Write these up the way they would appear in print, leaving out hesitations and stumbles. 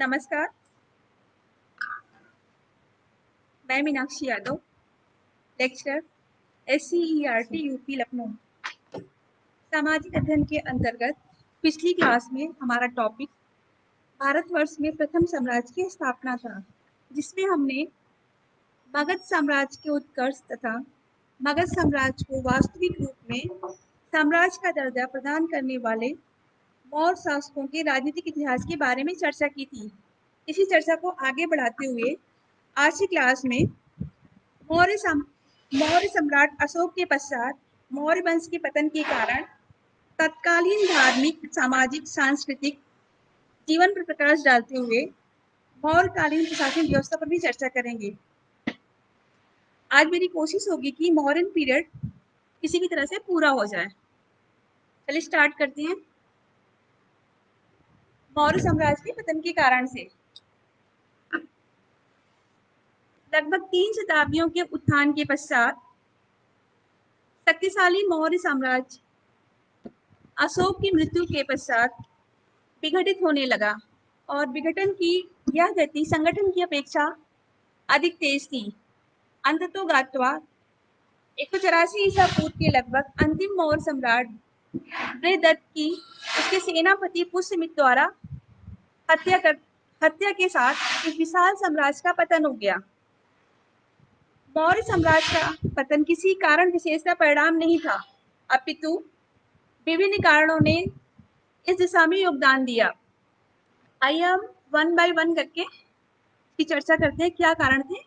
नमस्कार। मैं Meenakshi Yadav, lecturer SCERT UP Lucknow. सामाजिक अध्ययन के अंतर्गत पिछली क्लास में हमारा टॉपिक भारतवर्ष में प्रथम साम्राज्य की स्थापना था, जिसमें हमने मगध साम्राज्य के उत्कर्ष तथा मगध साम्राज्य को वास्तविक रूप में साम्राज्य का दर्जा प्रदान करने वाले मौर्य शासकों के राजनीतिक इतिहास के बारे में चर्चा की थी। इसी चर्चा को आगे बढ़ाते हुए आज की क्लास में मौर्य सम्राट अशोक के पश्चात मौर्य वंश के पतन के कारण तत्कालीन धार्मिक, सामाजिक, सांस्कृतिक जीवन पर प्रकाश डालते हुए मौर्यकालीन प्रशासन व्यवस्था पर भी चर्चा करेंगे। आज मेरी कोशिश होगी कि मौर्यन पीरियड किसी भी तरह से पूरा हो जाए। चलिए स्टार्ट करते हैं। मौर्य साम्राज्य के पतन के कारण से लगभग 3 शताब्दियों के उत्थान के पश्चात शक्तिशाली मौर्य साम्राज्य अशोक की मृत्यु के पश्चात विघटित होने लगा और विघटन की यह गति संगठन की अपेक्षा अधिक तेज थी। अंततोगत्वा 184 ईसा पूर्व के लगभग अंतिम मौर्य सम्राट बृहदत्त की उसके सेनापति पुष्यमित्र द्वारा हत्या के साथ इस विशाल साम्राज्य का पतन हो गया। मौर्य साम्राज्य का पतन किसी कारण विशेष का परिणाम नहीं था, अपितु विभिन्न कारणों ने इस दिशा में योगदान दिया। आइए हम वन बाय वन करके इसकी चर्चा करते हैं। क्या कारण थे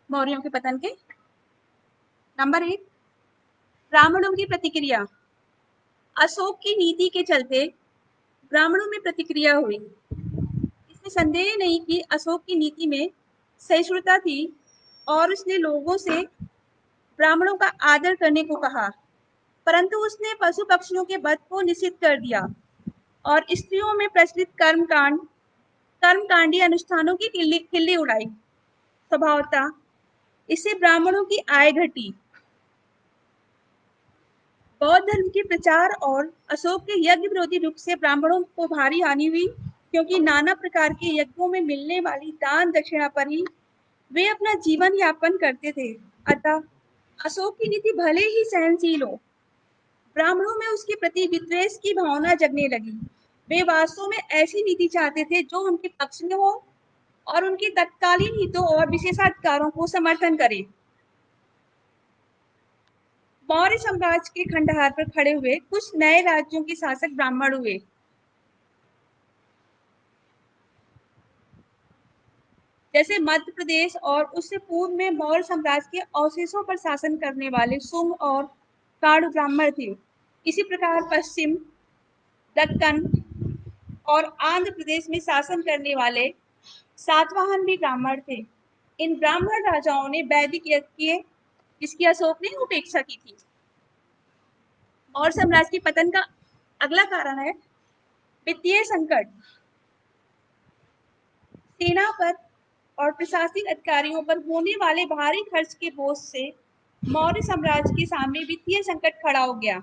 मौर्यों के पतन के? नंबर 1, ब्राह्मणों की प्रतिक्रिया। अशोक की नीति के चलते ब्राह्मणों में प्रतिक्रिया हुई। इसमें संदेह नहीं कि अशोक की नीति में सहिष्णुता थी और उसने लोगों से ब्राह्मणों का आदर करने को कहा, परंतु उसने पशु पक्षियों के वध को निषिद्ध कर दिया और स्त्रियों में प्रचलित कर्मकांडी अनुष्ठानों की खिल्ली उड़ाई। स्वभावतः इससे ब्राह्मणों की आय घटी। बौद्ध धर्म के प्रचार और अशोक के यज्ञ विरोधी रुख से ब्राह्मणों को भारी हानि हुई, क्योंकि नाना प्रकार के यज्ञों में मिलने वाली दान दक्षिणा पर ही वे अपना जीवन यापन करते थे। अतः अशोक की नीति भले ही सहनशील हो, ब्राह्मणों में उसके प्रति विद्वेष की भावना जगने लगी। वे वास्तव में ऐसी नीति चाहते थे जो उनके पक्ष में हो और उनके तत्कालीन हितों और विशेषाधिकारों को समर्थन करे। मौर्य साम्राज्य के खंडहार पर खड़े हुए कुछ नए राज्यों के शासक ब्राह्मण हुए। जैसे मध्य प्रदेश और उससे पूर्व में मौर्य साम्राज्य के अवशेषों पर शासन करने वाले शुंग और काणु ब्राह्मण थे। इसी प्रकार पश्चिम, दक्कन और आंध्र प्रदेश में शासन करने वाले सातवाहन भी ब्राह्मण थे। इन ब्राह्मण राजाओं ने वैदिक यज्ञ किए, जिसकी अशोक ने उपेक्षा की थी। मौर्य साम्राज्य के पतन का अगला कारण है वित्तीय संकट। सेना पर और प्रशासनिक अधिकारियों पर होने वाले भारी खर्च के बोझ से मौर्य साम्राज्य के सामने वित्तीय संकट खड़ा हो गया।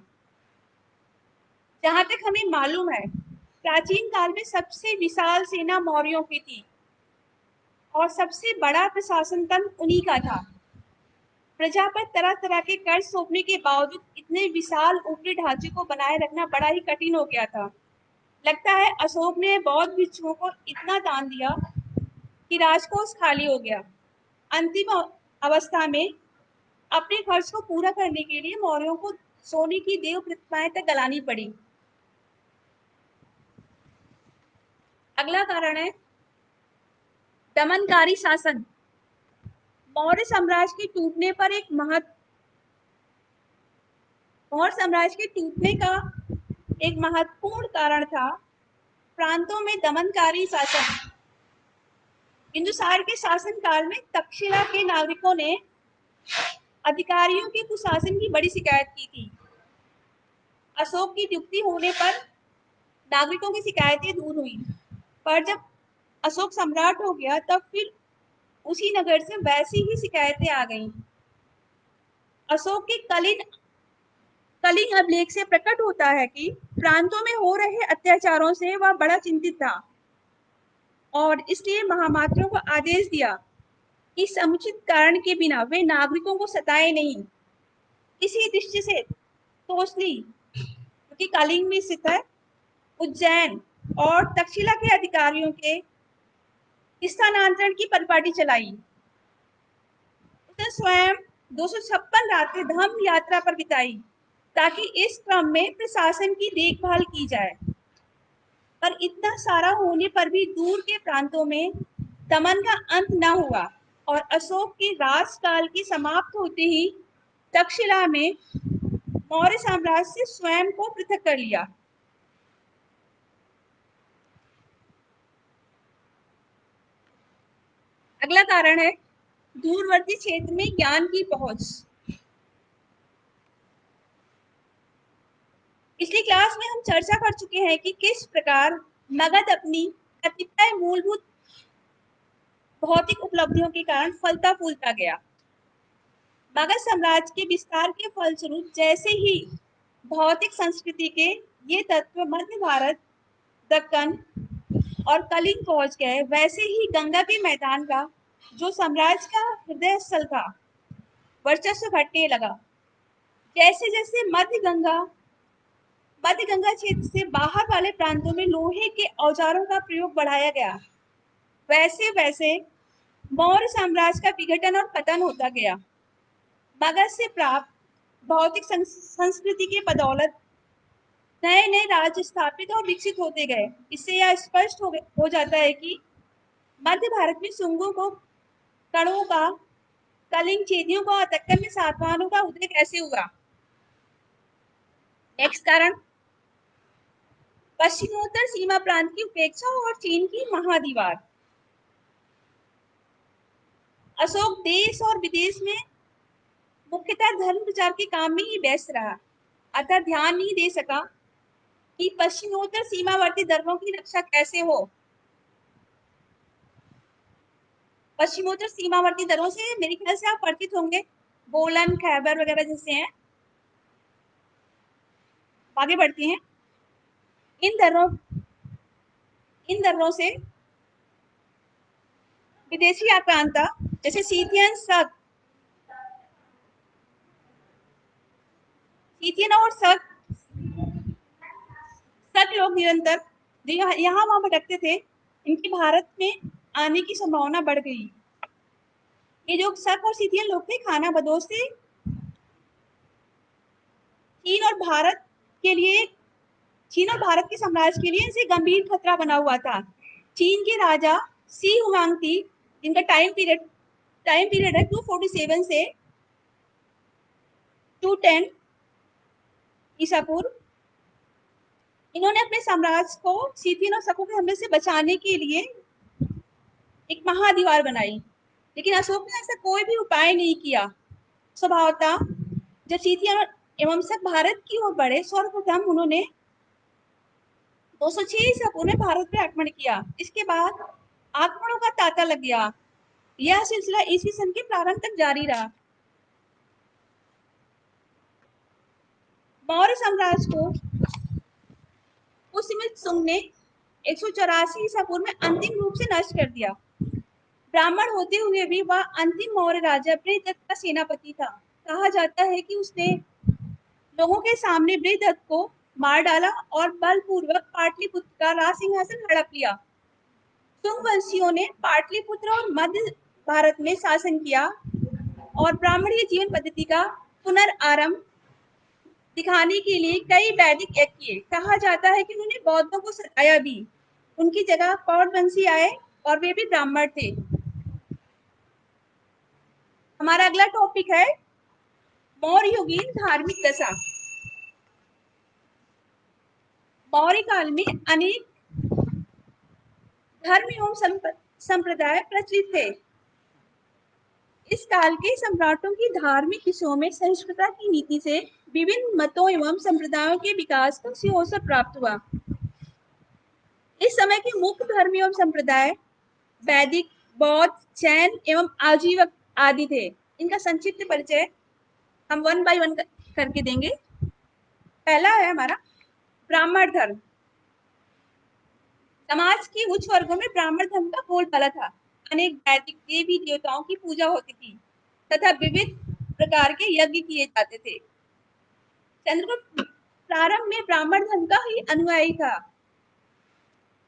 जहां तक हमें मालूम है, प्राचीन काल में सबसे विशाल सेना मौर्यों की थी और सबसे बड़ा प्रशासन तंत्र उन्हीं का था। प्रजा पर तरह तरह के कर्ज सौंपने के बावजूद इतने विशाल ऊपरी ढांचे को बनाए रखना बड़ा ही कठिन हो गया था। लगता है अशोक ने बौद्ध भिक्षुओं को इतना दान दिया कि राजकोष खाली हो गया। अंतिम अवस्था में अपने खर्च को पूरा करने के लिए मौर्यों को सोने की देव प्रतिमाएं तक गलानी पड़ी। अगला कारण है दमनकारी शासन। मौर्य साम्राज्य के टूटने का एक महत्वपूर्ण कारण था प्रांतों में दमनकारी शासन। बिंदुसार के शासन काल में तक्षशिला के नागरिकों ने अधिकारियों के कुशासन की बड़ी शिकायत की थी। अशोक की नियुक्ति होने पर नागरिकों की शिकायतें दूर हुई, पर जब अशोक सम्राट हो गया तब फिर उसी नगर से वैसी ही शिकायतें आ गईं। अशोक के कलिंग अभिलेख से प्रकट होता है कि प्रांतों में हो रहे अत्याचारों से वह बड़ा चिंतित था। और इसलिए महामात्रों को आदेश दिया कि समुचित कारण के बिना वे नागरिकों को सताए नहीं। इसी दृष्टि से तोसली, जो कि कलिंग में स्थित है, उज्जैन और तक्षशिला के अधिकारियों के स्थानांतरण की परिपाटी चलाई। उसने स्वयं 256 रातें धम्म यात्रा पर बिताई ताकि इस क्रम में प्रशासन की देखभाल की जाए। पर इतना सारा होने पर भी दूर के प्रांतों में दमन का अंत न हुआ और अशोक के राजकाल की समाप्त होते ही तक्षशिला में मौर्य साम्राज्य से स्वयं को पृथक कर लिया। अगला कारण है दूरवर्ती क्षेत्र में ज्ञान की पहुंच। पिछली क्लास में हम चर्चा कर चुके हैं कि किस प्रकार मगध अपनी कतिपय मूलभूत भौतिक उपलब्धियों के कारण फलता फूलता गया। मगध साम्राज्य के विस्तार के फलस्वरूप जैसे ही भौतिक संस्कृति के ये तत्व मध्य भारत, दक्कन और कलिंग पहुंच गए, वैसे ही गंगा के मैदान का, जो साम्राज्य का हृदय स्थल था, वर्चस्व घटने लगा। जैसे जैसे मध्य गंगा क्षेत्र से बाहर वाले प्रांतों में लोहे के औजारों का प्रयोग बढ़ाया गया, वैसे वैसे मौर्य साम्राज्य का विघटन और पतन होता गया। मगध से प्राप्त भौतिक संस्कृति के बदौलत नए नए राज्य स्थापित और विकसित होते गए। इससे यह स्पष्ट हो जाता है कि मध्य भारत में शुंगों को, कणों का, कलिंग चेदियों का और दक्कन में सातवाहनों का उदय कैसे हुआ। नेक्स्ट कारण, पश्चिमोत्तर सीमा प्रांत की उपेक्षा और चीन की महादीवार। अशोक देश और विदेश में मुख्यतः धर्म प्रचार के काम में ही व्यस्त रहा, अतः ध्यान नहीं दे सका कि पश्चिमोत्तर सीमावर्ती धर्मों की रक्षा कैसे हो। पश्चिमोत्तर सीमावर्ती दरों से मेरे ख्याल से आप परिचित होंगे, बोलन, खैबर वगैरह जैसे हैं। आगे बढ़ते हैं। इन दरों से विदेशी आक्रांता जैसे सीथियन और शक लोग निरंतर जो यहाँ वहां भटकते थे, इनकी भारत में आने की संभावना बढ़ गई। ये जो शक और सीथियन लोग थे, खाना बदोश थे। चीन और भारत के साम्राज्य के लिए इसे गंभीर खतरा बना हुआ था। चीन के राजा सी हुआंगती, जिनका टाइम पीरियड है 247 से 210 ईसा पूर्व, इन्होंने अपने साम्राज्य को सीथियन और शकों के हमले से बचाने के लिए एक महादीवार बनाई, लेकिन अशोक ने ऐसा कोई भी उपाय नहीं किया। स्वभावतः जब सीथियन एवं शक भारत की ओर बढ़े, सर्वप्रथम उन्होंने 206 ईसा पूर्व में भारत पर आक्रमण किया। इसके बाद आक्रमणों का तांता लग गया। यह सिलसिला ईस्वी सन के प्रारंभ तक जारी रहा। मौर्य साम्राज्य को उस समय सुंग ने 184 ईसा पूर्व में अंतिम रूप से नष्ट कर दिया। ब्राह्मण होते हुए भी वह अंतिम मौर्य राजा बृहदत्त का सेनापति था। कहा जाता है कि उसने लोगों के सामने बृहदत्त को मार डाला और बलपूर्वक पाटलिपुत्र का राज सिंहासन हड़प लिया। सुंग वंशियों ने पाटलिपुत्र और मध्य भारत में शासन किया और ब्राह्मणीय जीवन पद्धति का पुनरारंभ दिखाने के लिए कई वैदिक यज्ञ किए। कहा जाता है कि उन्होंने बौद्धों को सताया भी। उनकी जगह कौरवंशी आए और वे भी ब्राह्मण थे। हमारा अगला टॉपिक है मौर्ययुगीन धार्मिक दशा। मौर्य काल में अनेक धर्म एवं संप्रदाय प्रचलित थे। इस काल के सम्राटों की धार्मिक विषयों में सहिष्णुता की नीति से विभिन्न मतों एवं संप्रदायों के विकास को अवसर प्राप्त हुआ। इस समय के मुख्य धर्म एवं संप्रदाय वैदिक, बौद्ध, जैन एवं आजीवक आदि थे। इनका संक्षिप्त परिचय हम वन बाय वन करके देंगे। पहला है हमारा ब्राह्मण धर्म। समाज के उच्च वर्गों में ब्राह्मण धर्म का बोलबाला था। अनेक वैदिक देवी देवताओं की पूजा होती थी तथा विविध प्रकार के यज्ञ किए जाते थे। चंद्रगुप्त प्रारंभ में ब्राह्मण धर्म का ही अनुयायी था।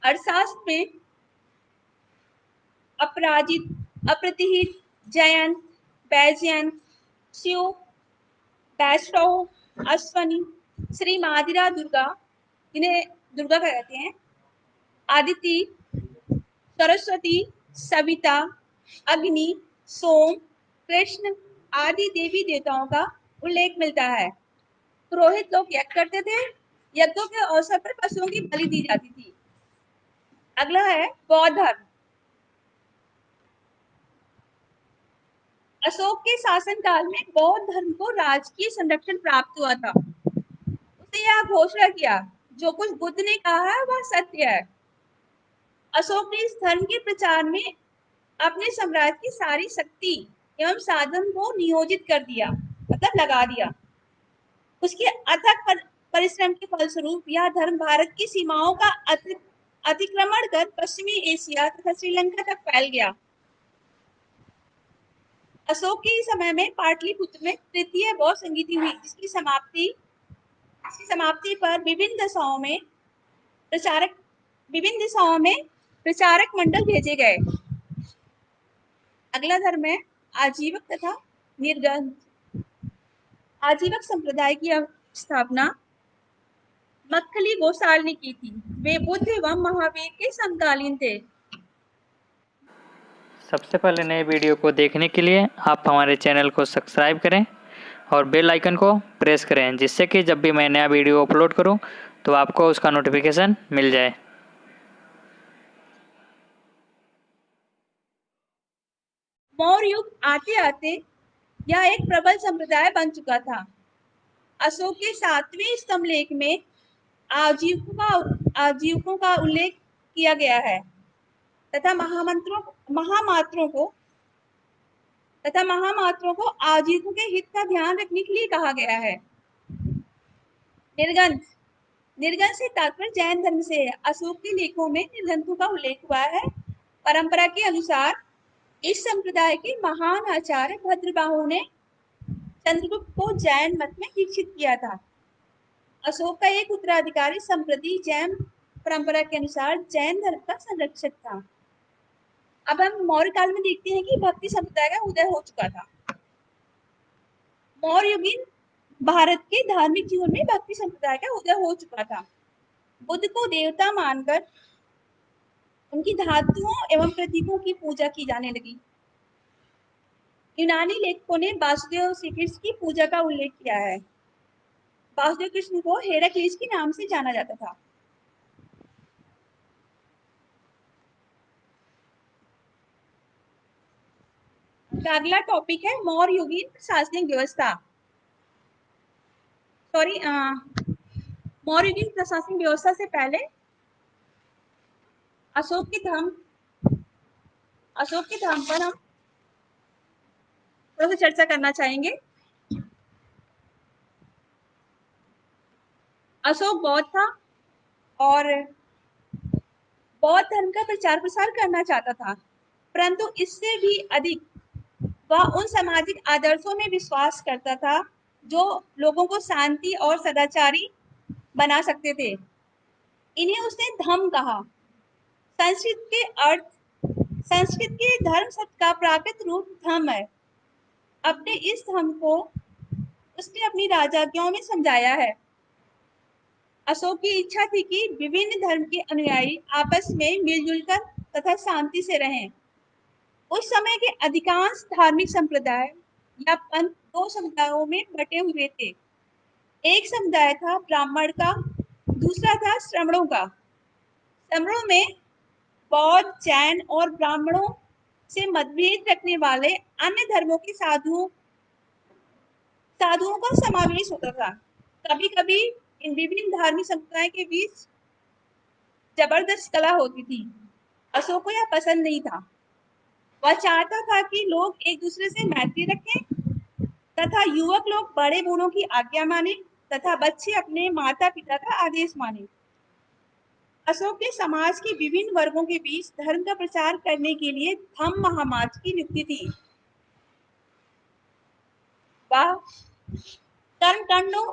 अर्थशास्त्र में अपराजित, अप्रतिहित, जयंत, वैजयंत, शिव, वैष्णव, अश्वनी, श्री मादिरा दुर्गा, जिन्हें दुर्गा कहते हैं, आदिति, सरस्वती, सविता, अग्नि, सोम, कृष्ण आदि देवी देवताओं का उल्लेख मिलता है। पुरोहित लोग यज्ञ करते थे। यज्ञों के अवसर पर पशुओं की बलि दी जाती थी। अगला है बौद्ध धर्म। अशोक के शासनकाल में बौद्ध धर्म को राजकीय संरक्षण प्राप्त हुआ था। उसने यह घोषणा किया, जो कुछ बुद्ध ने कहा है वह सत्य है। अशोक ने इस धर्म के प्रचार में अपने साम्राज्य की सारी शक्ति एवं साधन को नियोजित कर दिया, मतलब लगा दिया। उसके अथक परिश्रम के फलस्वरूप यह धर्म भारत की सीमाओं का अतिक्रमण कर पश्चिमी एशिया तथा श्रीलंका तक फैल गया। अशोक के समय में पाटलिपुत्र में तृतीय बौद्ध संगीति हुई, जिसकी समाप्ति पर विभिन्न दिशाओं में प्रचारक मंडल भेजे गए। अगला धर्म है आजीवक तथा निर्गंध। आजीवक संप्रदाय की स्थापना मक्खली गोसाल ने की थी। वे बुद्ध एवं महावीर के समकालीन थे। सबसे पहले नए वीडियो को देखने के लिए आप हमारे चैनल को सब्सक्राइब करें और बेल आइकन को प्रेस करें, जिससे कि जब भी मैं नया वीडियो अपलोड करूं तो आपको उसका नोटिफिकेशन मिल जाए। मौर्य युग आते आते यह एक प्रबल संप्रदाय बन चुका था। अशोक के 7वें स्तंभ लेख में आजीवकों का उल्लेख किया गया है तथा महामात्रों को आजीवकों के हित का ध्यान रखने के लिए कहा गया है। निर्गंध से तात्पर्य जैन धर्म से है। अशोक के लेखों में निर्गंथों का उल्लेख हुआ है। परंपरा के अनुसार इस संप्रदाय के महान आचार्य भद्रबाहु ने चंद्रगुप्त को जैन मत में दीक्षित किया था। अशोक का एक उत्तराधिकारी संप्रति जैन परंपरा के अनुसार जैन धर्म का संरक्षक था। अब हम मौर्य काल में देखते हैं कि भक्ति संप्रदाय का उदय हो चुका था। मौर्य युगीन भारत के धार्मिक जीवन में भक्ति संप्रदाय का उदय हो चुका था। बुद्ध को देवता मानकर उनकी धातुओं एवं प्रतीकों की पूजा की जाने लगी। यूनानी लेखकों ने वासुदेव श्री कृष्ण की पूजा का उल्लेख किया है। वासुदेव कृष्ण को हेराक्लीस के नाम से जाना जाता था। अगला टॉपिक है मौर्य युगीन प्रशासनिक व्यवस्था। मौर्य युगीन प्रशासनिक व्यवस्था से पहले अशोक के धर्म पर हम थोड़ा सा चर्चा करना चाहेंगे। अशोक बौद्ध था और बौद्ध धर्म का प्रचार प्रसार करना चाहता था, परंतु इससे भी अधिक वह उन सामाजिक आदर्शों में विश्वास करता था जो लोगों को शांति और सदाचारी बना सकते थे। इन्हें उसने धम्म कहा। संस्कृत के धर्म शब्द का प्राकृत रूप धम्म है। अपने इस धम्म को उसने अपनी राजज्ञाओं में समझाया है। अशोक की इच्छा थी कि विभिन्न धर्म के अनुयायी आपस में मिलजुल कर तथा शांति से रहें। उस समय के अधिकांश धार्मिक संप्रदाय या पंथ दो समुदायों में बटे हुए थे। एक समुदाय था ब्राह्मण का, दूसरा था श्रमणों का। श्रमणों में बौद्ध, जैन और ब्राह्मणों से मतभेद रखने वाले अन्य धर्मों के साधुओं का समावेश होता था। कभी कभी इन विभिन्न धार्मिक संप्रदाय के बीच जबरदस्त कलह होती थी। अशोक को यह पसंद नहीं था। वह चाहता था कि लोग एक दूसरे से मैत्री रखें तथा युवक लोग बड़े बूढ़ों की आज्ञा माने तथा बच्चे अपने माता पिता का आदेश माने। अशोक ने समाज के विभिन्न वर्गों के बीच धर्म का प्रचार करने के लिए धम्म महामार्ग की नियुक्ति थी। वह कर्मकांडों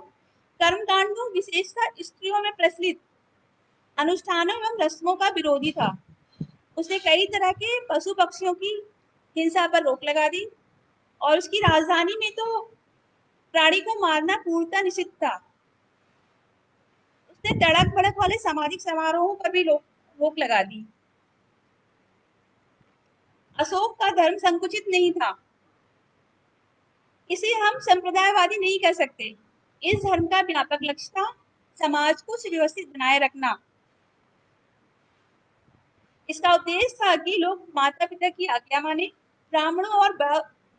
कर्मकांडों विशेषतः स्त्रियों में प्रचलित अनुष्ठानों एवं रस्मों का विरोधी था। उसने कई तरह के पशु पक्षियों की हिंसा पर रोक लगा दी और उसकी राजधानी में तो प्राणी को मारना पूर्णतः निषिद्ध था। उसने तड़क भड़क वाले सामाजिक समारोहों पर भी रोक लगा दी। अशोक का धर्म संकुचित नहीं था, इसे हम संप्रदायवादी नहीं कह सकते। इस धर्म का व्यापक लक्ष्य था समाज को सुव्यवस्थित बनाए रखना। इसका उद्देश्य था कि लोग माता पिता की आज्ञा माने, ब्राह्मणों और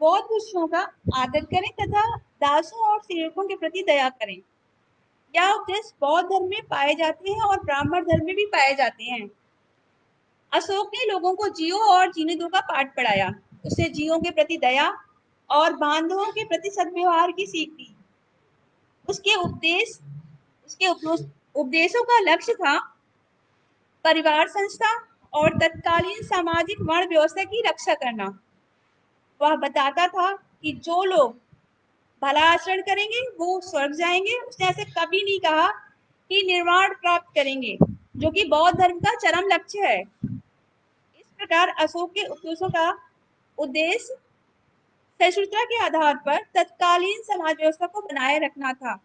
बौद्ध ऋषियों का आदर करें तथा दासों और सेवकों के प्रति दया करें। यह उपदेश बौद्ध धर्म में पाए जाते हैं और ब्राह्मण धर्म में भी पाए जाते हैं। अशोक ने लोगों को जियो और जीने दो का पाठ पढ़ाया। उसने जीवों के प्रति दया और बांधवों के प्रति सद्व्यवहार की सीख दी। उसके उपदेशों का लक्ष्य था परिवार संस्था और तत्कालीन सामाजिक वर्ण व्यवस्था की रक्षा करना। वह बताता था कि जो लोग भला आचरण करेंगे वो स्वर्ग जाएंगे। उसने ऐसे कभी नहीं कहा कि निर्वाण प्राप्त करेंगे, जो कि बौद्ध धर्म का चरम लक्ष्य है। इस प्रकार अशोक के उपदेशों का उद्देश्य सहिष्णुता के आधार पर तत्कालीन समाज व्यवस्था को बनाए रखना था।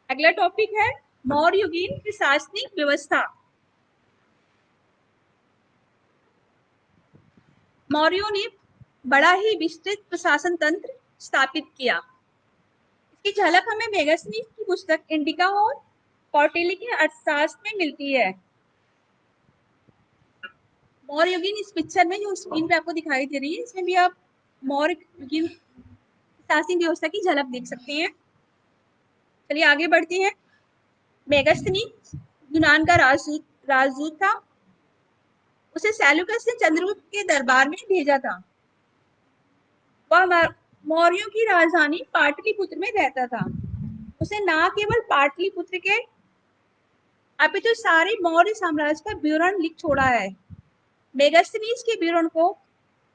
अगला टॉपिक है मौर्ययुगीन प्रशासनिक व्यवस्था। मौर्यों ने बड़ा ही विस्तृत प्रशासन तंत्र स्थापित किया। इसकी झलक हमें मेगास्थनीज की पुस्तक इंडिका और कौटिल्य के अर्थशास्त्र में मिलती है। मौर्ययुगीन इस पिक्चर में जो स्क्रीन पे आपको दिखाई दे रही है, इसमें भी आप मौर्ययुगीन प्रशासनिक व्यवस्था की झलक देख सकते हैं। चलिए आगे बढ़ते हैं। मेगास्थनीज यूनान का राजदूत था। उसे सेल्यूकस ने चंद्रगुप्त के दरबार में भेजा था। वह मौर्यों की राजधानी पाटलिपुत्र में रहता था। उसे न केवल पाटलिपुत्र के अपितु सारे मौर्य साम्राज्य का विवरण लिख छोड़ा है। मेगास्थनीज के विवरण को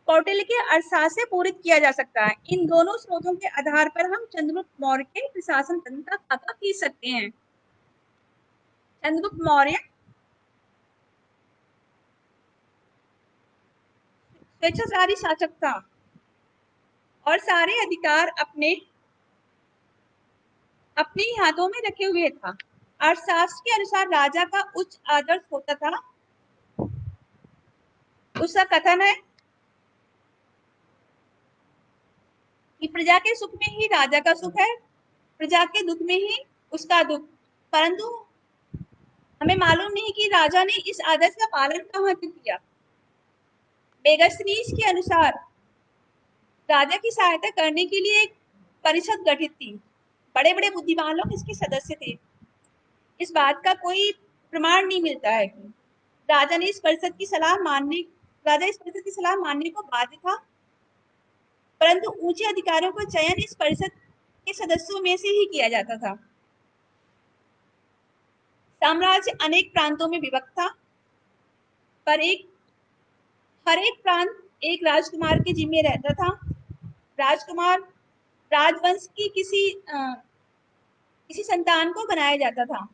कौटिल्य के अर्थशास्त्र से पूरित किया जा सकता है। इन दोनों स्रोतों के आधार पर हम चंद्रगुप्त मौर्य के प्रशासन तंत्र का खाका खींच सकते हैं। चंद्रगुप्त मौर्य स्वेच्छाचारी शासक था और सारे अधिकार अपने ही हाथों में रखे हुए था। अर्थशास्त्र के अनुसार राजा का उच्च आदर्श होता था। उसका कथन है कि प्रजा के सुख में ही राजा का सुख है, प्रजा के दुख में ही उसका दुख। परंतु हमें मालूम नहीं कि राजा ने इस आदर्श का पालन कहाँ किया। मेगास्थनीज के अनुसार राजा की सहायता करने के लिए एक परिषद गठित थी। बड़े बड़े बुद्धिमान लोग इसके सदस्य थे। इस बात का कोई प्रमाण नहीं मिलता है कि राजा इस परिषद की सलाह मानने को बाध्य था, परंतु ऊंचे अधिकारियों का चयन इस परिषद के सदस्यों में से ही किया जाता था। साम्राज्य अनेक प्रांतों में विभक्त था, पर हर एक प्रांत एक राजकुमार के जिम्मे रहता था। राजकुमार राजवंश की किसी संतान को बनाया जाता था।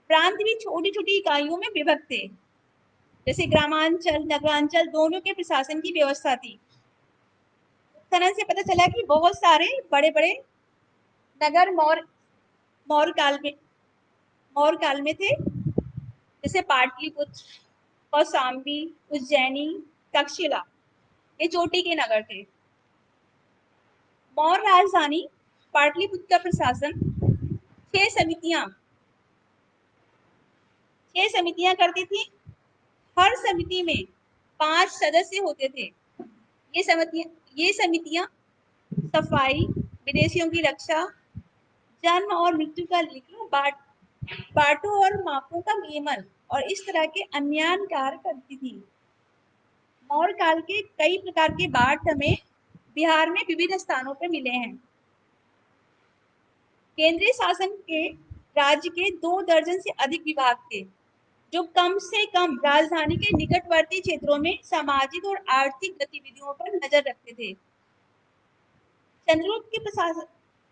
प्रांत भी छोटी छोटी इकाइयों में विभक्त थे, जैसे ग्रामांचल नगरांचल दोनों के प्रशासन की व्यवस्था थी। खनन से पता चला कि बहुत सारे बड़े बड़े नगर मौर्य काल में थे, जैसे पाटलिपुत्र, कौशाम्बी, उज्जैनी, तक्षशिला, ये चोटी के नगर थे। मौर्य राजधानी पाटलिपुत्र का प्रशासन 6 समितियां करती थी। हर समिति में 5 सदस्य होते थे। ये समितियां सफाई, विदेशियों की रक्षा, जन्म और मृत्यु का लिखना, बाटों और मापों का नियमन और इस तरह के अन्य कार्य करती थी। मौर्य काल के कई प्रकार के बाट हमें बिहार में विभिन्न स्थानों पर मिले हैं। केंद्रीय शासन के राज्य के 2 दर्जन से अधिक विभाग थे, जो कम से कम राजधानी के निकटवर्ती क्षेत्रों में सामाजिक और आर्थिक गतिविधियों पर नजर रखते थे। चंद्रगुप्त के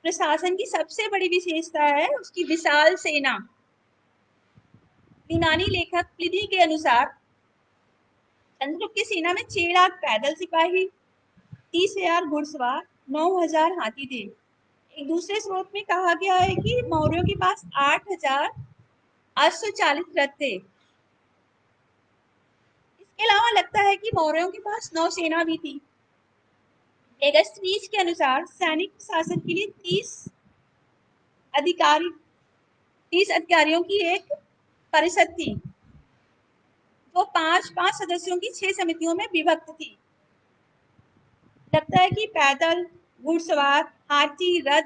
प्रशासन की सबसे बड़ी विशेषता है उसकी विशाल सेना। यूनानी लेखक प्लिनी के अनुसार चंद्रगुप्त की सेना में 6 लाख पैदल सिपाही, 30,000 घुड़सवार, 9,000 हाथी थे। एक दूसरे स्रोत में कहा गया है कि मौर्यों के पास 8,840 रथ थे। इसके अलावा लगता है कि मौर्यों के पास नौसेना भी थी। एगस्टीज के अनुसार सैनिक शासन के लिए 30 अधिकारियों की एक परिषद थी, जो 5-5 सदस्यों की 6 समितियों में विभक्त थी। लगता है कि पैदल, घुड़सवार, हाथी, रथ,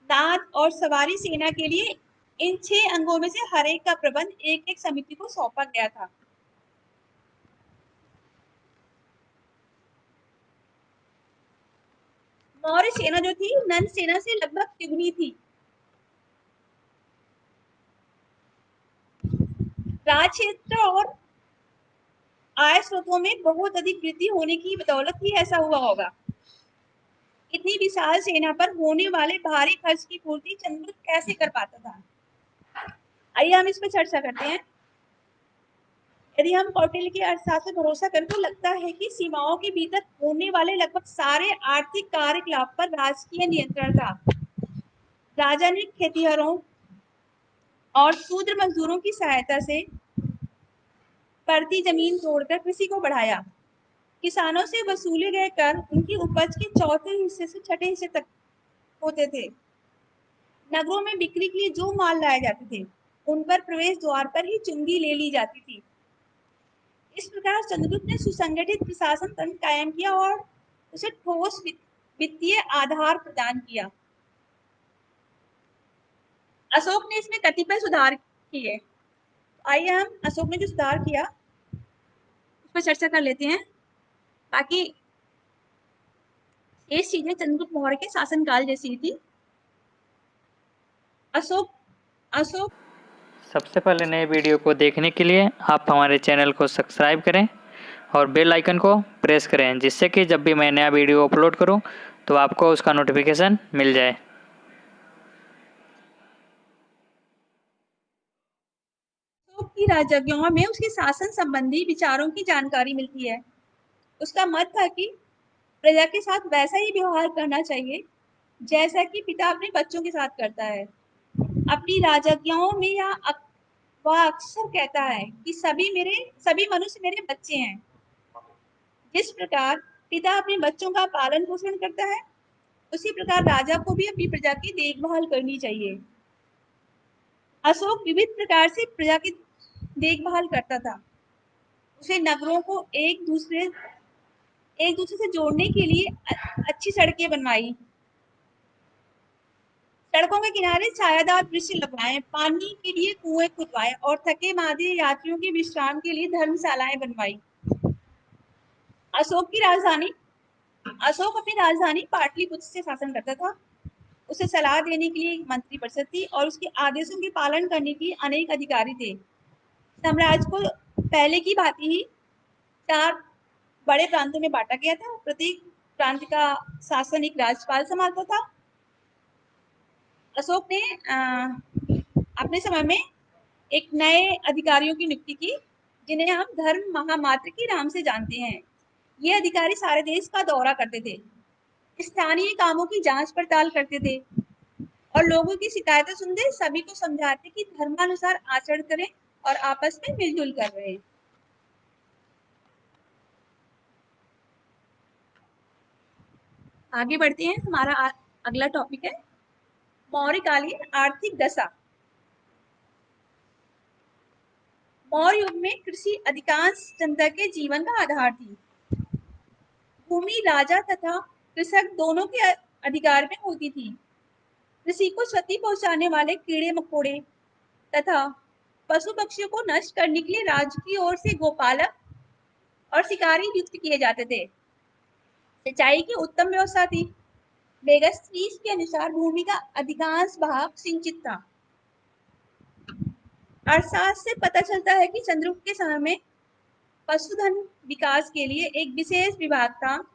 नाद और सवारी सेना के लिए इन 6 अंगों में से हर एक का प्रबंध एक-एक समिति को सौंपा गया था। मौर्य सेना जो थी नंद सेना से लगभग तिगुनी थी। राज क्षेत्र और आय स्रोतों में बहुत अधिक वृद्धि होने की बदौलत ही ऐसा हुआ होगा। इतनी विशाल सेना पर होने वाले भारी खर्च की पूर्ति चंद्रगुप्त कैसे कर पाता था? आइए हम इस पर चर्चा करते हैं। यदि हम कौटिल्य के अर्थशास्त्र पर भरोसा करें तो लगता है कि सीमाओं के भीतर होने वाले लगभग सारे आर्थिक कार्यकलाप पर राजकीय नियंत्रण था। राजा ने खेतिहरों और शूद्र मजदूरों की सहायता से पड़ती जमीन तोड़कर कृषि को बढ़ाया। किसानों से वसूले गए कर उनकी उपज के चौथे हिस्से से छठे हिस्से तक होते थे। नगरों में बिक्री के लिए जो माल लाए जाते थे उन पर प्रवेश द्वार पर ही चुंगी ले ली जाती थी। इस प्रकार चंद्रगुप्त ने सुसंगठित प्रशासन तंत्र कायम किया और उसे ठोस वित्तीय आधार प्रदान किया। अशोक ने इसमें कतिपय सुधार किए। आइए हम अशोक ने जो सुधार किया उस पर चर्चा कर लेते हैं। बाकी ये चीजें चंद्रगुप्त मौर्य के शासनकाल जैसी थी। अशोक सबसे पहले नए वीडियो को देखने के लिए आप हमारे चैनल को सब्सक्राइब करें और बेल आइकन को प्रेस करें, जिससे कि जब भी मैं नया वीडियो अपलोड करूं तो आपको उसका नोटिफिकेशन मिल जाए। अशोक की राजज्ञाओं में उसके शासन संबंधी विचारों की जानकारी मिलती है। उसका मत था कि प्रजा के साथ वैसा ही व्यवहार करना चाहिए जैसा कि पिता अपने बच्चों के साथ करता है। अपनी राजज्ञाओं में वह अक्सर कहता है कि सभी मनुष्य मेरे बच्चे हैं। जिस प्रकार पिता अपने बच्चों का पालन पोषण करता है, उसी प्रकार राजा को भी अपनी प्रजा की देखभाल करनी चाहिए। अशोक विविध प्रकार से प्रजा की देखभाल करता था। उसे नगरों को एक दूसरे से जोड़ने के लिए अच्छी सड़कें बनवाई, सड़कों के किनारे छायादार वृक्ष लगवाए, पानी के लिए कुएं खुदवाए और थके मादे यात्रियों के विश्राम के लिए धर्मशालाएं बनवाई। अशोक अपनी राजधानी पाटलिपुत्र से शासन करता था। उसे सलाह देने के लिए एक मंत्री परिषद थी और उसके आदेशों के पालन करने के लिए अनेक अधिकारी थे। साम्राज्य को पहले की भांति ही 4 बड़े प्रांतों में बांटा गया था। प्रत्येक प्रांत का शासन एक राज्यपाल संभालता था। अशोक ने अपने समय में एक नए अधिकारियों की नियुक्ति की, जिन्हें हम धर्म महामात्र के नाम से जानते हैं। ये अधिकारी सारे देश का दौरा करते थे, स्थानीय कामों की जांच पड़ताल करते थे और लोगों की शिकायतें सुनते सभी को समझाते कि धर्मानुसार आचरण करें और आपस में मिलजुल कर रहे। आगे बढ़ते हैं। हमारा अगला टॉपिक है मौर्यकालीन आर्थिक दशा। मौर्य युग में कृषि अधिकांश जनता के जीवन का आधार थी। भूमि राजा तथा कृषक दोनों के अधिकार में होती थी। कृषि को क्षति पहुंचाने वाले कीड़े मकोड़े तथा पशु पक्षियों को नष्ट करने के लिए राज्य की ओर से गोपालक और शिकारी नियुक्त किए जाते थे। सिंचाई की उत्तम व्यवस्था थी। मेगास्टीनिस के अनुसार भूमि का अधिकांश भाग सिंचित था। अर्थशास्त्र से पता चलता है कि चंद्रगुप्त के समय में पशुधन विकास के लिए एक विशेष विभाग था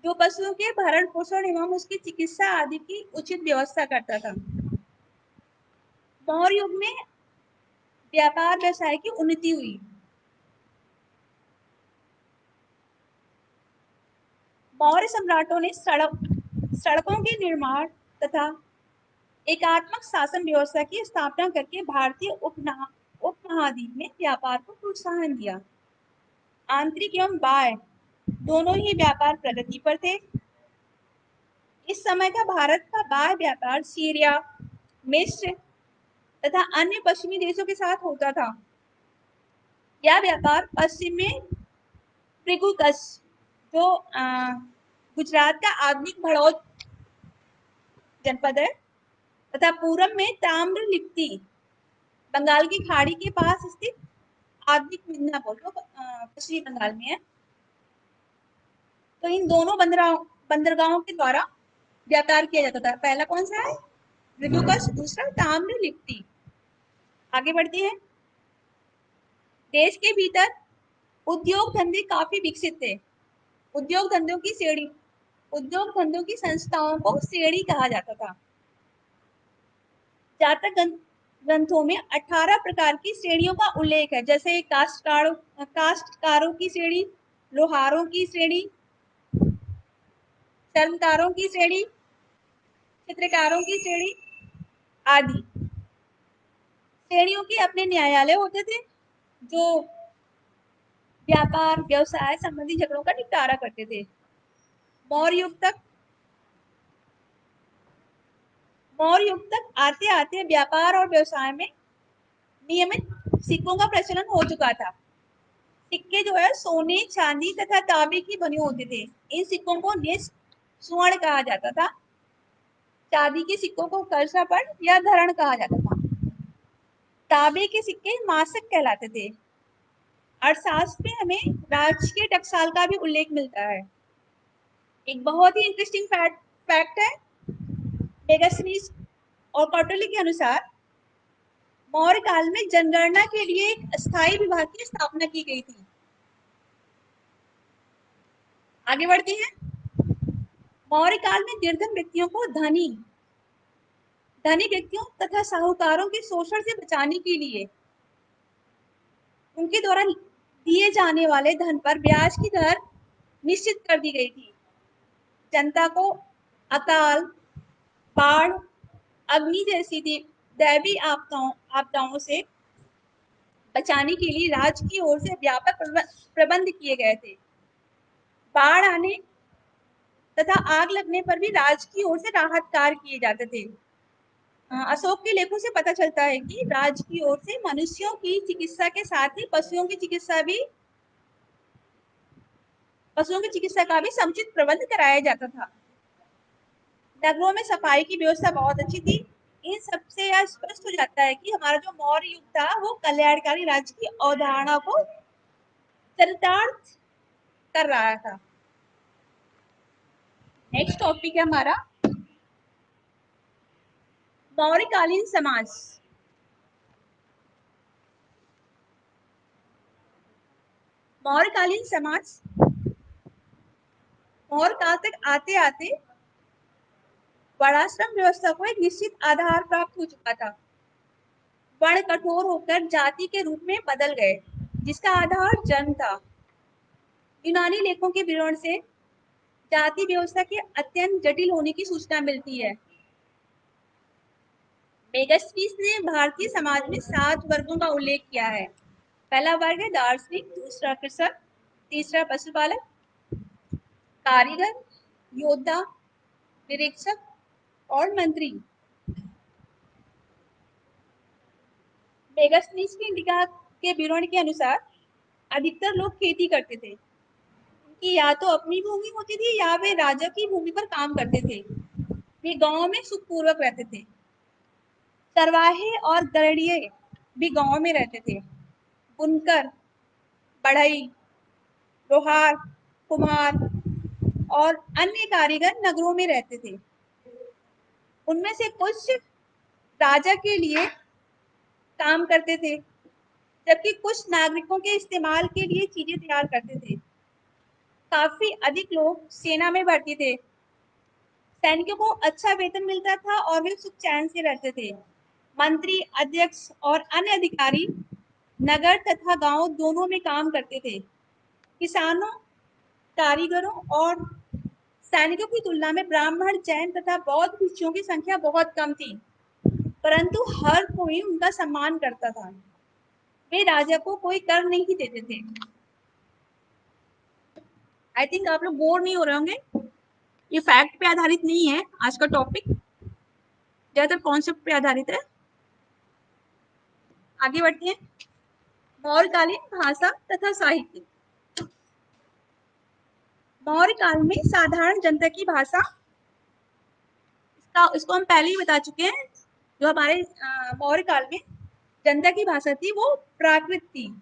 जो पशुओं के भरण पोषण एवं उसकी चिकित्सा आदि की उचित व्यवस्था करता था। मौर्य युग में व्यापार व्यवसाय की उन्नति हुई। मौर्य सम्राटों ने सड़कों के निर्माण तथा एकात्मक शासन व्यवस्था की स्थापना करके भारतीय उपमहाद्वीप में व्यापार को प्रोत्साहन दिया। आंतरिक एवं बाह्य दोनों ही व्यापार प्रगति पर थे। इस समय का भारत का बाह्य व्यापार सीरिया, मिस्र तथा अन्य पश्चिमी देशों के साथ होता था। यह व्यापार पश्चिम में भृगुकुश जो गुजरात का आधुनिक भड़ौत जनपद है तथा पूरब में ताम्रलिप्ति बंगाल की खाड़ी के पास स्थित आधुनिक मिदनापुर जो पश्चिमी बंगाल में है, तो इन दोनों बंदरगाहों के द्वारा व्यापार किया जाता था। पहला कौन सा है? भृगुकुश, दूसरा ताम्रलिप्ति। आगे बढ़ती है। देश के भीतर उद्योग धंधे काफी विकसित थे। उद्योग धंधों की संस्थाओं को श्रेणी कहा जाता था। जातक ग्रंथों में 18 प्रकार की श्रेणियों का उल्लेख है, जैसे काश्तकारों की श्रेणी, लोहारों की श्रेणी, चर्मकारों की श्रेणी, चित्रकारों की श्रेणी आदि। श्रेणियों के अपने न्यायालय होते थे जो व्यापार व्यवसाय संबंधी झगड़ों का निपटारा करते थे। मौर्य युग तक आते आते व्यापार और व्यवसाय में नियमित सिक्कों का प्रचलन हो चुका था। सिक्के जो है सोने, चांदी तथा तांबे की बने होते थे। इन सिक्कों को निष्ठ स्वर्ण कहा जाता था। चांदी के सिक्कों को करसपड़ या धरण कहा जाता था। तांबे के सिक्के मासक कहलाते थे। अर्थशास्त्र में हमें राजकीय टकसाल का भी उल्लेख मिलता है। एक बहुत ही इंटरेस्टिंग फैक्ट है, मेगास्टीनिस और कौटिल्य के अनुसार मौर्य काल में जनगणना के लिए एक अस्थायी विभाग की स्थापना की गई थी। आगे बढ़ते हैं। मौर्य काल में निर्धन व्यक्तियों को धनी व्यक्तियों तथा साहूकारों के शोषण से बचाने के लिए उनके द्वारा दिए जाने वाले धन पर ब्याज की दर निश्चित कर दी गई थी। जनता को अकाल, बाढ़, अग्नि जैसी दैवीय आपदाओं से बचाने के लिए राज्य की ओर से व्यापक प्रबंध किए गए थे। बाढ़ आने तथा आग लगने पर भी राज्य की ओर से राहत कार्य किए जाते थे। अशोक के लेखों से पता चलता है कि राज्य की ओर से मनुष्यों की चिकित्सा के साथ ही पशुओं की चिकित्सा का भी समुचित प्रबंध कराया जाता था। नगरों में सफाई की व्यवस्था बहुत अच्छी थी। इन सबसे यह स्पष्ट हो जाता है कि हमारा जो मौर्य युग था वो कल्याणकारी राज्य की अवधारणा को चरितार्थ कर रहा था। नेक्स्ट टॉपिक है हमारा मौर्यकालीन समाज। मौर्यकालीन समाज मौर्य काल तक आते आते वर्णाश्रम व्यवस्था को एक निश्चित आधार प्राप्त हो चुका था। वर्ण कठोर होकर जाति के रूप में बदल गए, जिसका आधार जन्म था। यूनानी लेखों के विवरण से जाति व्यवस्था के अत्यंत जटिल होने की सूचना मिलती है। मेगास्टीनिस ने भारतीय समाज में 7 वर्गों का उल्लेख किया है। पहला वर्ग है दार्शनिक, दूसरा कृषक, तीसरा पशुपालक, कारीगर, योद्धा, निरीक्षक और मंत्री। मेगास्टीनिस की इंडिका के विवरण के अनुसार अधिकतर लोग खेती करते थे। उनकी या तो अपनी भूमि होती थी या वे राजा की भूमि पर काम करते थे। वे गांव में सुखपूर्वक रहते थे। चरवाहे और गड़ेड़िए भी गांव में रहते थे। बुनकर, बढ़ई, लोहार, कुम्हार और अन्य कारीगर नगरों में रहते थे। उनमें से कुछ राजा के लिए काम करते थे, जबकि कुछ नागरिकों के इस्तेमाल के लिए चीजें तैयार करते थे। काफी अधिक लोग सेना में भर्ती थे। सैनिकों को अच्छा वेतन मिलता था और वे सुख चैन से रहते थे। मंत्री, अध्यक्ष और अन्य अधिकारी नगर तथा गांव दोनों में काम करते थे। किसानों, कारीगरों और सैनिकों की तुलना में ब्राह्मण, जैन तथा बौद्ध भिक्षुओं की संख्या बहुत कम थी, परंतु हर कोई उनका सम्मान करता था। वे राजा को कोई कर नहीं देते थे। आई थिंक आप लोग बोर नहीं हो रहे होंगे। ये फैक्ट पे आधारित नहीं है, आज का टॉपिक ज्यादातर कॉन्सेप्ट पे आधारित है। आगे बढ़ते हैं। मौर्यकालीन भाषा तथा साहित्य। मौर्य काल में साधारण जनता की भाषा, इसको हम पहले ही बता चुके हैं। जो हमारे मौर्य काल में जनता की भाषा थी वो प्राकृत थी,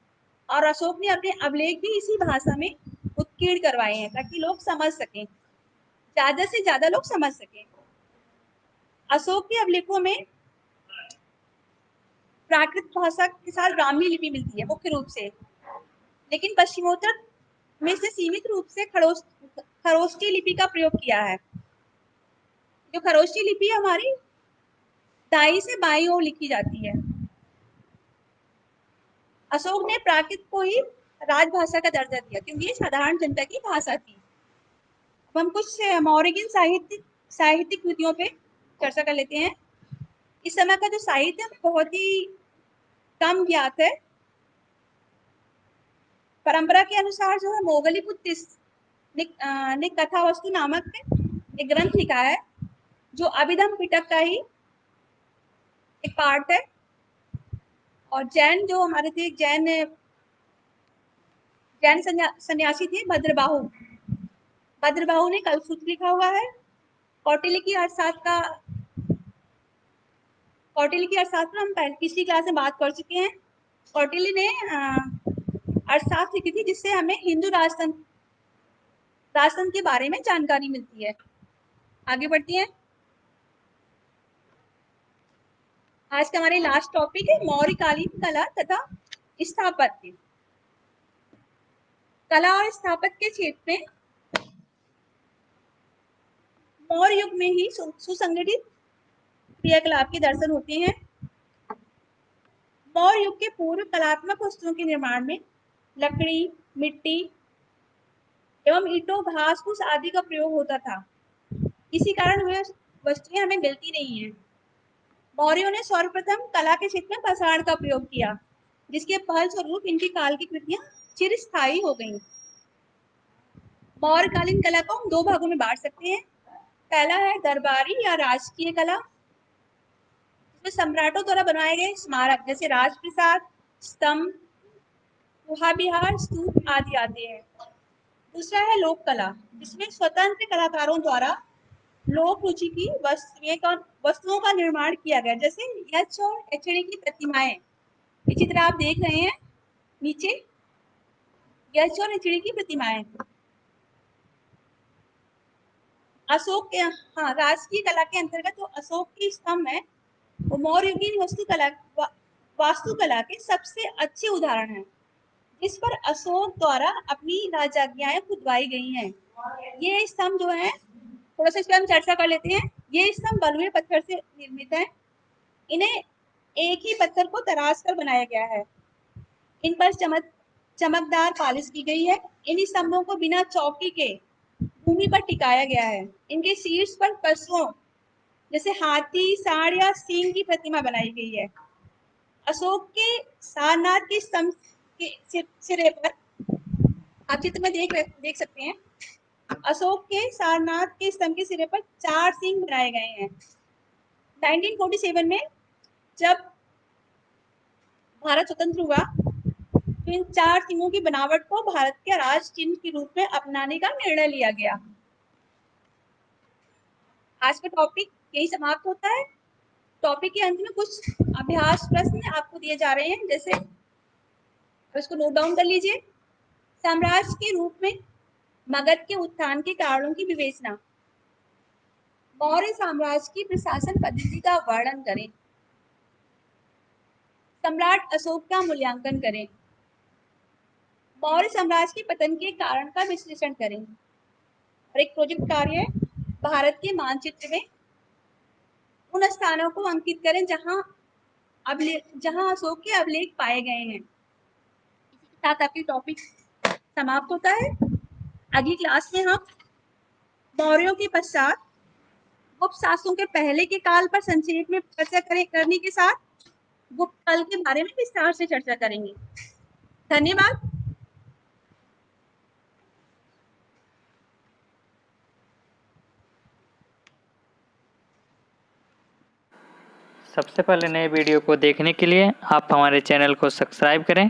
और अशोक ने अपने अभिलेख भी इसी भाषा में उत्कीर्ण करवाए हैं ताकि लोग समझ सकें, ज्यादा से ज्यादा लोग समझ सकें। अशोक के अभिलेखों में प्राकृत भाषा के साथ ब्राह्मी लिपि मिलती है मुख्य रूप से, लेकिन पश्चिमोत्तर में से सीमित रूप से खरोष्ठी लिपि का प्रयोग किया है। जो खरोष्ठी लिपि हमारी दाई से बाई ओर लिखी जाती है। अशोक ने प्राकृत को ही राजभाषा का दर्जा दिया क्योंकि ये साधारण जनता की भाषा थी। अब हम कुछ मौर्य की साहित्यिक कृतियों पे चर्चा कर लेते हैं। इस समय का जो साहित्य है बहुत ही कम ज्ञात है। परंपरा के अनुसार जो है मोगलीपुत्र ने कथा वस्तु नामक एक ग्रंथ लिखा है, जो अभिधम पिटक का ही एक पार्ट है। और जैन जो हमारे थे, जैन सन्यासी थे भद्रबाहु। भद्रबाहु ने कलसूत्र लिखा हुआ है। कौटिल्य की अर्थशास्त्र हम पिछली क्लास में बात कर चुके हैं। कौटिल्य ने अर्थशास्त्र लिखी थी, जिससे हमें हिंदू राजतंत्र के बारे में जानकारी मिलती है। आगे बढ़ती हैं। आज का हमारे लास्ट टॉपिक है मौर्यकालीन कला तथा स्थापत्य। कला और स्थापत्य के क्षेत्र में मौर्य युग में ही सुसंगठित क्रियाकलाप के दर्शन होते हैं। मौर्य युग के पूर्व कलात्मक वस्तुओं के निर्माण में लकड़ी, मिट्टी एवं ईंटों, घास फूस आदि का प्रयोग होता था। इसी कारण वे वस्तुएं हमें मिलती नहीं है। मौर्यों ने सर्वप्रथम कला के क्षेत्र में पाषाण का प्रयोग किया, जिसके फलस्वरूप इनकी काल की कृतियां चिरस्थायी हो गईं। मौर्यकालीन कला को हम दो भागों में बांट सकते हैं। पहला है दरबारी या राजकीय कला, इसमें सम्राटों द्वारा बनाए गए स्मारक जैसे राजप्रसाद, स्तंभ, गुहा विहार, स्तूप आदि आते हैं। दूसरा है लोक कला, जिसमें स्वतंत्र कलाकारों द्वारा लोक रुचि की वस्तुओं का निर्माण किया गया, जैसे यक्ष और यक्षिणी की प्रतिमाएं। ये चित्र आप देख रहे हैं नीचे, यक्ष और यक्षिणी की प्रतिमाएं। अशोक के राजकीय कला के अंतर्गत जो अशोक की स्तंभ है वो मौर्य युगीन वास्तुकला के सबसे अच्छे उदाहरण है, जिस पर अशोक द्वारा अपनी राजज्ञाएं खुदवाई गई हैं। ये स्तंभ जो है, थोड़ा सा इस पर हम चर्चा कर लेते हैं। ये स्तंभ बलुए पत्थर से निर्मित है। इन्हें एक ही पत्थर को तराश कर बनाया गया है। इन पर चमकदार पालिश की गई है। इन स्तंभों को बिना चौकी के भूमि पर टिकाया गया है। इनके शीर्ष पर पशुओं जैसे हाथी, सांड या सिंह की प्रतिमा बनाई गई है। अशोक के सारनाथ के स्तंभ के सिरे पर आप चित्र में देख सकते हैं। अशोक के सारनाथ के स्तंभ के सिरे पर 4 सिंह बनाए गए हैं। 1947 में जब भारत स्वतंत्र हुआ तो इन 4 सिंहों की बनावट को भारत के राज चिन्ह के रूप में अपनाने का निर्णय लिया गया। आज का टॉपिक यही समाप्त होता है। टॉपिक के अंत में कुछ अभ्यास प्रश्न आपको दिए जा रहे हैं, जैसे इसको नोट डाउन कर लीजिए। साम्राज्य के रूप में मगध के उत्थान के कारणों की विवेचना, मौर्य साम्राज्य की प्रशासन पद्धति का वर्णन करें, सम्राट अशोक का मूल्यांकन करें, मौर्य साम्राज्य के पतन के कारण का विश्लेषण करें। और एक प्रोजेक्ट कार्य है, भारत के मानचित्र में उन स्थानों को अंकित करें जहां अशोक के अभिलेख पाए गए हैं। इसी के साथ आपकी टॉपिक समाप्त होता है। अगली क्लास में हम मौर्यों के पश्चात गुप्त शासकों के पहले के काल पर संक्षेप में चर्चा करने के साथ गुप्त काल के बारे में विस्तार से चर्चा करेंगे। धन्यवाद। सबसे पहले नए वीडियो को देखने के लिए आप हमारे चैनल को सब्सक्राइब करें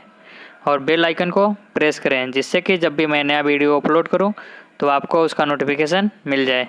और बेल आइकन को प्रेस करें, जिससे कि जब भी मैं नया वीडियो अपलोड करूं तो आपको उसका नोटिफिकेशन मिल जाए।